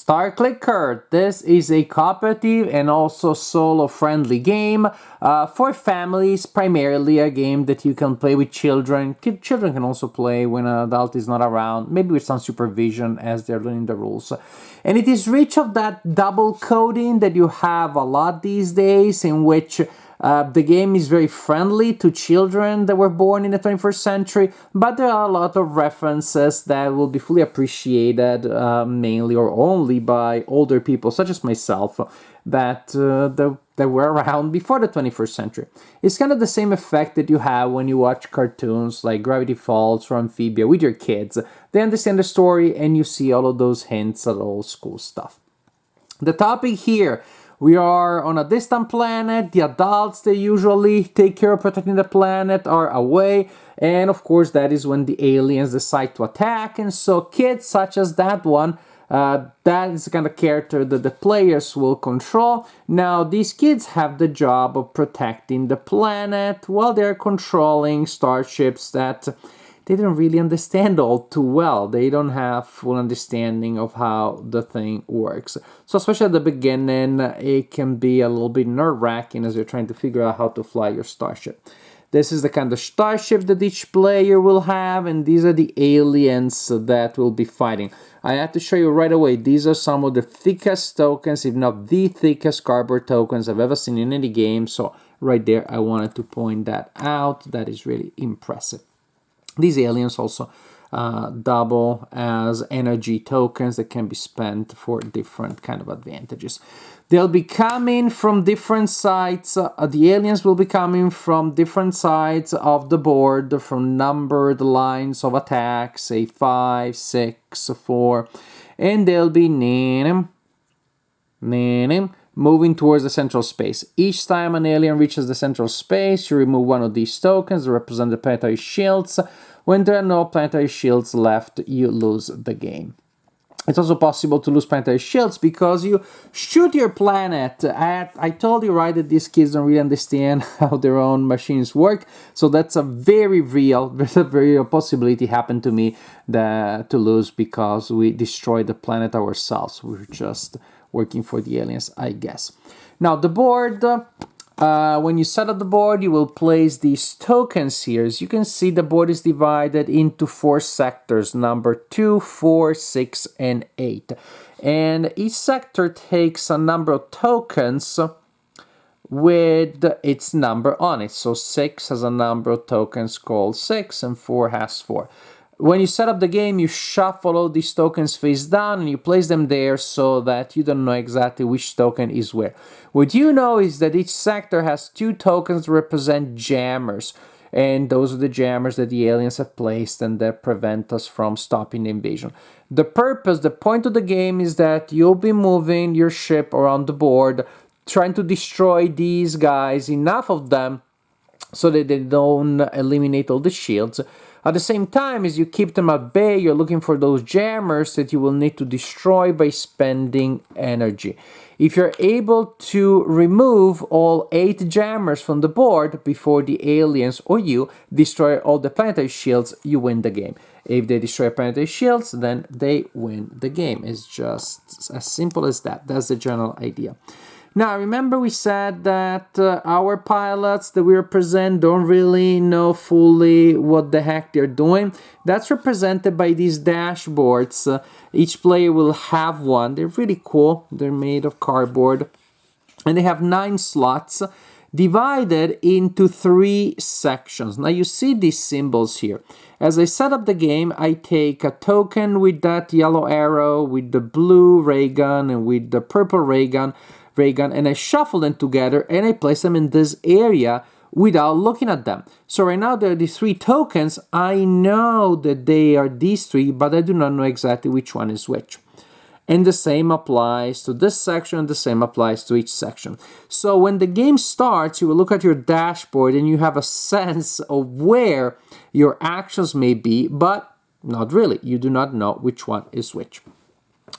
Star Clicker. This is a cooperative and also solo-friendly game for families, primarily a game that you can play with children. Children can also play when an adult is not around, maybe with some supervision as they're learning the rules. And it is rich of that double coding that you have a lot these days, in which the game is very friendly to children that were born in the 21st century, but there are a lot of references that will be fully appreciated mainly or only by older people, such as myself, that were around before the 21st century. It's kind of the same effect that you have when you watch cartoons like Gravity Falls or Amphibia with your kids. They understand the story and you see all of those hints at old school stuff. The topic here: we are on a distant planet. The adults that usually take care of protecting the planet are away. And of course, that is when the aliens decide to attack. And so kids such as that one, that is the kind of character that the players will control. Now, these kids have the job of protecting the planet while they're controlling starships that they don't really understand all too well. They don't have full understanding of how the thing works. So especially at the beginning, it can be a little bit nerve-wracking as you're trying to figure out how to fly your starship. This is the kind of starship that each player will have, and these are the aliens that will be fighting. I have to show you right away, these are some of the thickest tokens, if not the thickest cardboard tokens I've ever seen in any game. So right there, I wanted to point that out. That is really impressive. These aliens also double as energy tokens that can be spent for different kind of advantages. They'll be coming from different sides. The aliens will be coming from different sides of the board, from numbered lines of attack, say 5, 6, 4, and they'll be moving towards the central space. Each time an alien reaches the central space, you remove one of these tokens that represent the planetary shields. When there are no planetary shields left, you lose the game. It's also possible to lose planetary shields because you shoot your planet at... I told you, right, that these kids don't really understand how their own machines work. So that's a very real possibility happened to me to lose because we destroyed the planet ourselves. We were just working for the aliens, I guess. Now, the board... when you set up the board, you will place these tokens here. As you can see, the board is divided into 4 sectors, number 2, 4, 6, and 8. And each sector takes a number of tokens with its number on it. So 6 has a number of tokens called 6, and 4 has 4. When you set up the game, you shuffle all these tokens face down and you place them there so that you don't know exactly which token is where. What you know is that each sector has 2 tokens that represent jammers. And those are the jammers that the aliens have placed and that prevent us from stopping the invasion. The point of the game is that you'll be moving your ship around the board, trying to destroy these guys, enough of them, so that they don't eliminate all the shields. At the same time, as you keep them at bay, you're looking for those jammers that you will need to destroy by spending energy. If you're able to remove all 8 jammers from the board before the aliens or you destroy all the planetary shields, you win the game. If they destroy planetary shields, then they win the game. It's just as simple as that. That's the general idea. Now, remember we said that our pilots that we represent don't really know fully what the heck they're doing. That's represented by these dashboards. Each player will have one. They're really cool. They're made of cardboard. And they have 9 slots divided into 3 sections. Now, you see these symbols here. As I set up the game, I take a token with that yellow arrow, with the blue ray gun, and with the purple ray gun, and I shuffle them together and I place them in this area without looking at them. So right now there are these 3 tokens. I know that they are these 3, but I do not know exactly which one is which. And the same applies to this section, and the same applies to each section. So when the game starts, you will look at your dashboard and you have a sense of where your actions may be, but not really. You do not know which one is which.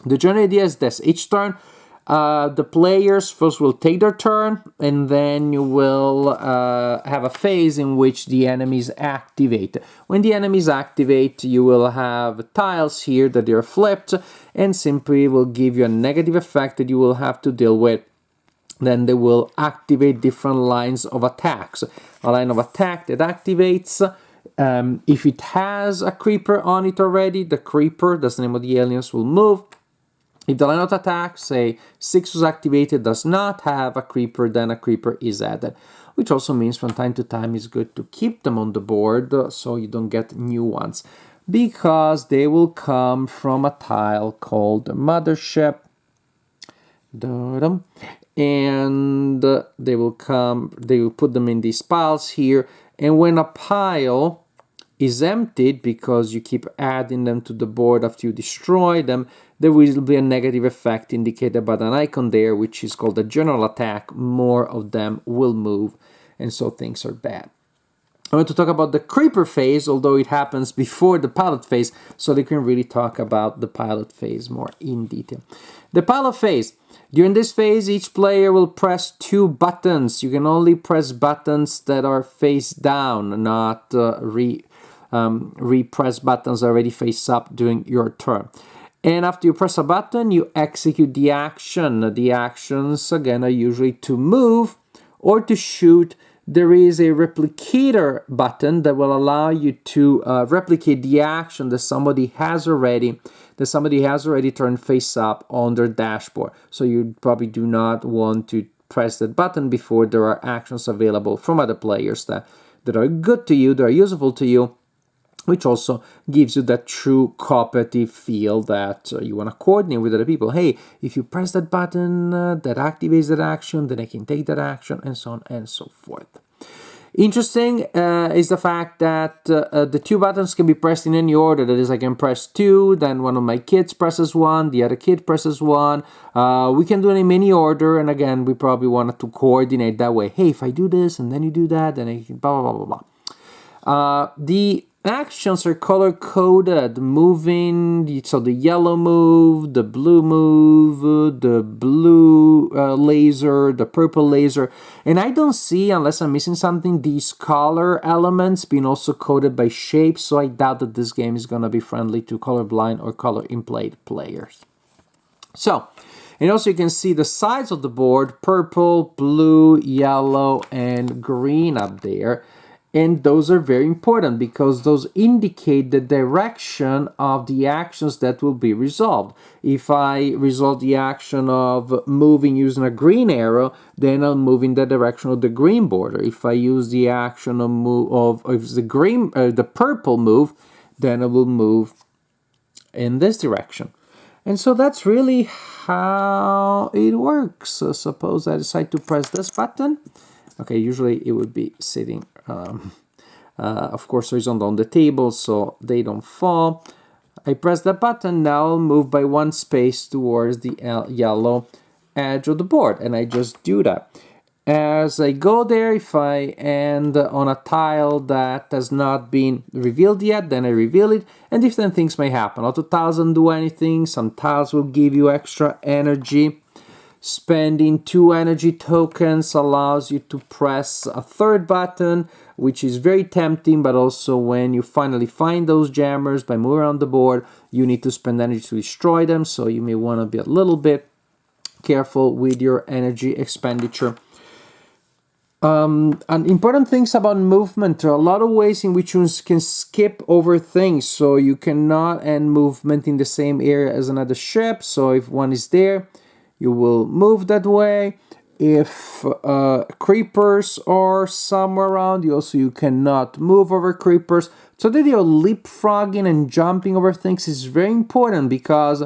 The general idea is this. Each turn, The players first will take their turn, and then you will have a phase in which the enemies activate. When the enemies activate, you will have tiles here that are flipped, and simply will give you a negative effect that you will have to deal with. Then they will activate different lines of attacks. A line of attack that activates, if it has a creeper on it already, the creeper, that's the name of the aliens, will move. If the line of attack, say 6 was activated, does not have a creeper, then a creeper is added. Which also means from time to time it's good to keep them on the board so you don't get new ones. Because they will come from a tile called Mothership. And they will put them in these piles here. And when a pile is emptied, because you keep adding them to the board after you destroy them, there will be a negative effect indicated by an icon there, which is called a general attack. More of them will move, and so things are bad. I want to talk about the creeper phase, although it happens before the pilot phase, so they can really talk about the pilot phase more in detail. The pilot phase. During this phase, each player will press 2 buttons. You can only press buttons that are face down, not repress buttons already face up during your turn. And after you press a button, you execute the action. The actions, again, are usually to move or to shoot. There is a replicator button that will allow you to replicate the action that somebody has already turned face up on their dashboard. So you probably do not want to press that button before there are actions available from other players that are good to you, that are useful to you, which also gives you that true cooperative feel that you want to coordinate with other people. Hey, if you press that button, that activates that action, then I can take that action, and so on and so forth. Interesting is the fact that the 2 buttons can be pressed in any order. That is, I can press 2, then one of my kids presses 1, the other kid presses 1. We can do it in any order, and again, we probably want to coordinate that way. Hey, if I do this, and then you do that, then I can blah, blah, blah, blah, blah. The actions are color-coded, moving, so the yellow move, the blue move, the blue laser, the purple laser, and I don't see, unless I'm missing something, these color elements being also coded by shapes, so I doubt that this game is going to be friendly to colorblind or color-impaired players. So, and also you can see the sides of the board, purple, blue, yellow, and green up there. And those are very important because those indicate the direction of the actions that will be resolved. If I resolve the action of moving using a green arrow, then I'll move in the direction of the green border. If I use the action of the purple move, then I will move in this direction. And so that's really how it works. So suppose I decide to press this button. Okay, usually it would be sitting, of course, horizontal on the table so they don't fall. I press that button, now I'll move by 1 space towards the yellow edge of the board, and I just do that. As I go there, if I end on a tile that has not been revealed yet, then I reveal it, and different things may happen. Not all tiles don't do anything, some tiles will give you extra energy. Spending 2 energy tokens allows you to press a 3rd button, which is very tempting, but also when you finally find those jammers by moving around the board, you need to spend energy to destroy them, so you may want to be a little bit careful with your energy expenditure. And important things about movement, there are a lot of ways in which you can skip over things, so you cannot end movement in the same area as another ship, so if one is there, you will move that way. If creepers are somewhere around, you cannot move over creepers. So the idea of leapfrogging and jumping over things is very important because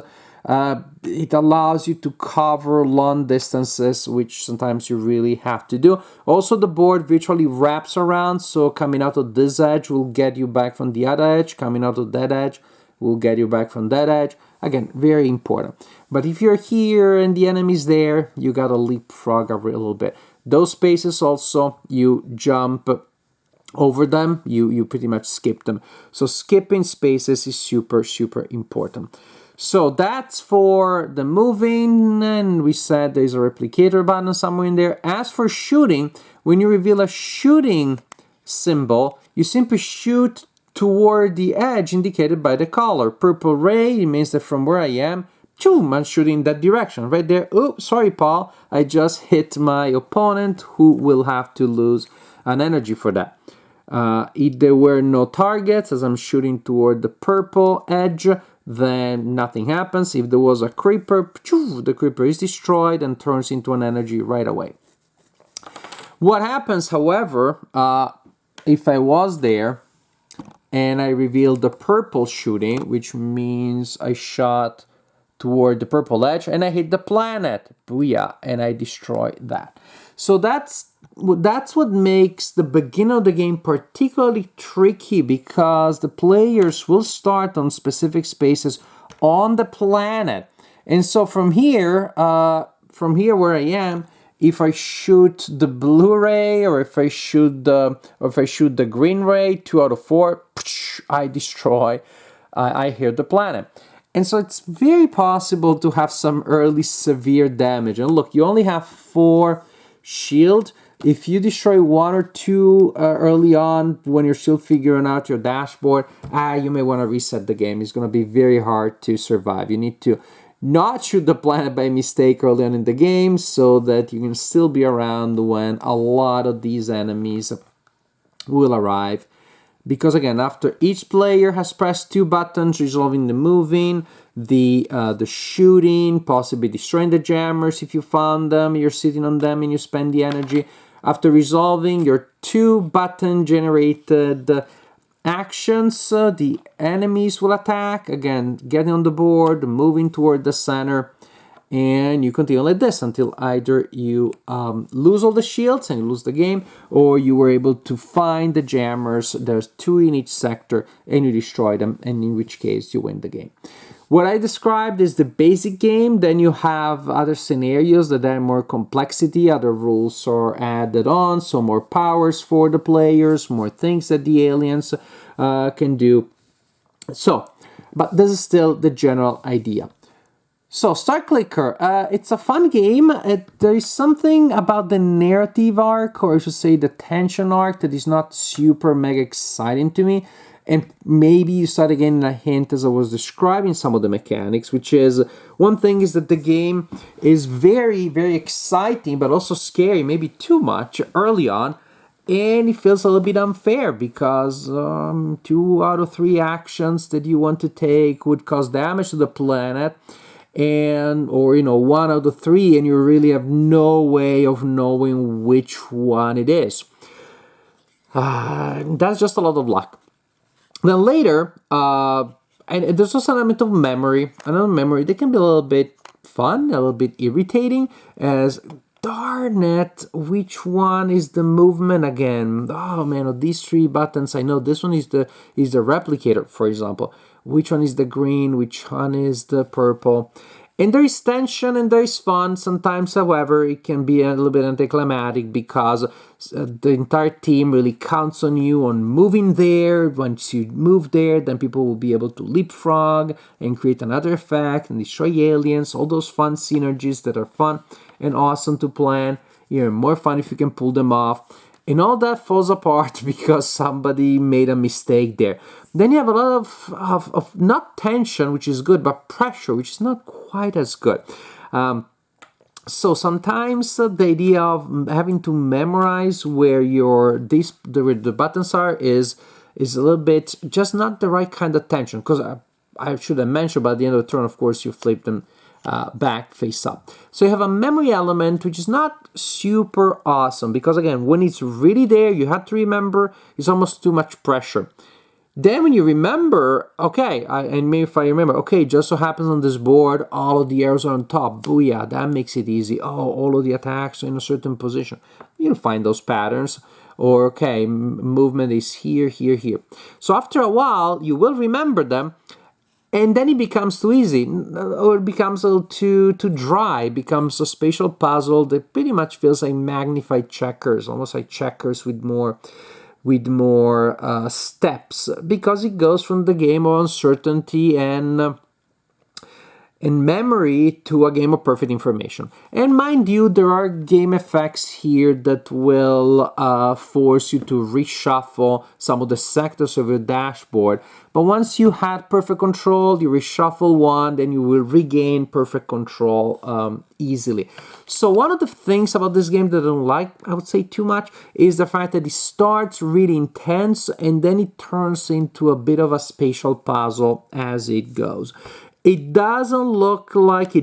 it allows you to cover long distances, which sometimes you really have to do. Also, the board virtually wraps around, so coming out of this edge will get you back from the other edge, coming out of that edge will get you back from that edge. Again, very important. But if you're here and the enemy's there, you gotta leapfrog a little bit. Those spaces also, you jump over them, you pretty much skip them. So skipping spaces is super, super important. So that's for the moving, and we said there's a replicator button somewhere in there. As for shooting, when you reveal a shooting symbol, you simply shoot toward the edge indicated by the color. Purple ray, it means that from where I am, boom, I'm shooting that direction. Right there, oops, sorry Paul, I just hit my opponent who will have to lose an energy for that. If there were no targets, as I'm shooting toward the purple edge, then nothing happens. If there was a creeper, the creeper is destroyed and turns into an energy right away. What happens, however, if I was there and I revealed the purple shooting, which means I shot toward the purple edge and I hit the planet, booyah, and I destroy that. So that's what makes the beginning of the game particularly tricky, because the players will start on specific spaces on the planet. And so from here where I am, if I shoot the blue ray or if I shoot the green ray, 2 out of 4, I destroy, I hit the planet. And so it's very possible to have some early severe damage. And look, you only have 4 shield. If you destroy 1 or 2 early on when you're still figuring out your dashboard, you may want to reset the game. It's going to be very hard to survive. You need to not shoot the planet by mistake early on in the game so that you can still be around when a lot of these enemies will arrive. Because again, after each player has pressed 2 buttons, resolving the moving, the shooting, possibly destroying the jammers if you found them, you're sitting on them and you spend the energy. After resolving your 2 button generated actions, the enemies will attack, again, getting on the board, moving toward the center, and you continue like this until either you lose all the shields and you lose the game, or you were able to find the jammers. There's 2 in each sector and you destroy them, and in which case you win the game. What I described is the basic game. Then you have other scenarios that add more complexity, other rules are added on, so more powers for the players, more things that the aliens can do. So, but this is still the general idea. So, Star Clicker, it's a fun game. There is something about the narrative arc, or I should say the tension arc, that is not super mega exciting to me. And maybe you start again in a hint as I was describing some of the mechanics, which is, one thing is that the game is very, very exciting, but also scary, maybe too much early on. And it feels a little bit unfair because 2 out of 3 actions that you want to take would cause damage to the planet. Or 1 out of 3, and you really have no way of knowing which one it is. That's just a lot of luck. Then later, and there's also an element of memory. Another memory that can be a little bit fun, a little bit irritating, as darn it, which one is the movement again? Oh man, of these 3 buttons, I know this one is the replicator, for example. Which one is the green? Which one is the purple? And there is tension and there is fun. Sometimes, however, it can be a little bit anticlimactic because the entire team really counts on you on moving there. Once you move there, then people will be able to leapfrog and create another effect and destroy aliens. All those fun synergies that are fun and awesome to plan. More fun if you can pull them off. And all that falls apart because somebody made a mistake there. Then you have a lot of not tension, which is good, but pressure, which is not quite as good. So sometimes the idea of having to memorize where the buttons are is a little bit just not the right kind of tension. Because I should have mentioned, but at the end of the turn, of course, you flip them back face up. So you have a memory element which is not super awesome because again, when it's really there, you have to remember, it's almost too much pressure. Then when you remember, okay, just so happens on this board, all of the arrows are on top. Booyah, that makes it easy. Oh, all of the attacks are in a certain position. You'll find those patterns. Or, okay, movement is here, here, here. So after a while, you will remember them. And then it becomes too easy, or it becomes a little too dry. It becomes a spatial puzzle that pretty much feels like magnified checkers, almost like checkers with more steps, because it goes from the game of uncertainty and and memory to a game of perfect information. And mind you, there are game effects here that will force you to reshuffle some of the sectors of your dashboard. But once you had perfect control, you reshuffle one, then you will regain perfect control easily. So one of the things about this game that I don't like, I would say too much, is the fact that it starts really intense and then it turns into a bit of a spatial puzzle as it goes. It didn't look like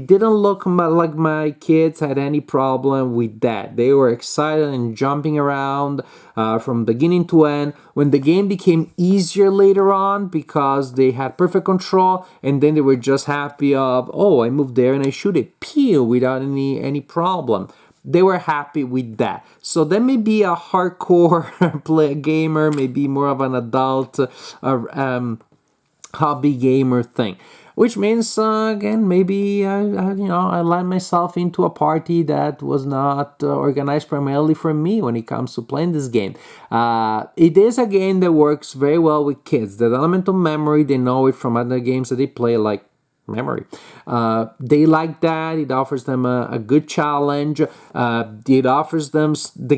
my kids had any problem with that. They were excited and jumping around from beginning to end. When the game became easier later on because they had perfect control, and then they were just happy of, oh, I moved there and I shoot it, pew, without any problem. They were happy with that. So that may be a hardcore play gamer, maybe more of an adult hobby gamer thing. Which means, again, maybe I let myself into a party that was not organized primarily for me when it comes to playing this game. It is a game that works very well with kids. The element of memory, they know it from other games that they play, like memory. They like that. It offers them a good challenge. The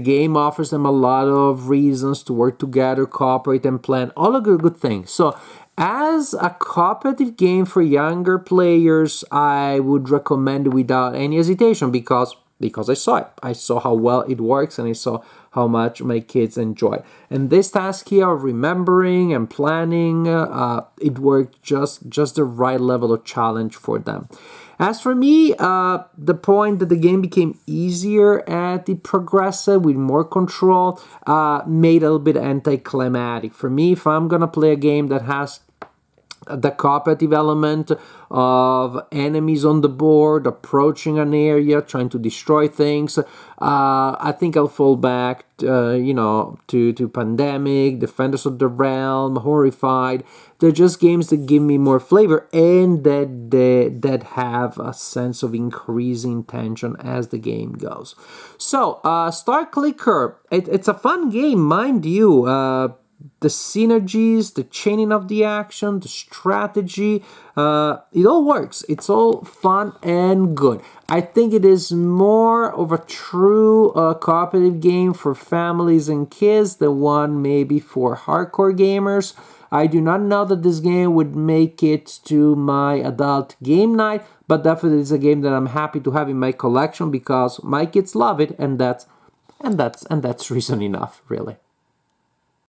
game offers them a lot of reasons to work together, cooperate, and plan. All of good things. So, as a cooperative game for younger players, I would recommend it without any hesitation because I saw it. I saw how well it works and I saw how much my kids enjoy it. And this task here of remembering and planning, it worked just the right level of challenge for them. As for me, the point that the game became easier as it progressed with more control made a little bit anticlimactic. For me, if I'm going to play a game that has the cooperative element of enemies on the board approaching an area, trying to destroy things, I think I'll fall back, to Pandemic, Defenders of the Realm, Horrified. They're just games that give me more flavor and that have a sense of increasing tension as the game goes. So, Star Clicker, it's a fun game, mind you. The synergies, the chaining of the action, the strategy, it all works. It's all fun and good. I think it is more of a true cooperative game for families and kids than one maybe for hardcore gamers. I do not know that this game would make it to my adult game night, but definitely it's a game that I'm happy to have in my collection because my kids love it, and that's reason enough, really.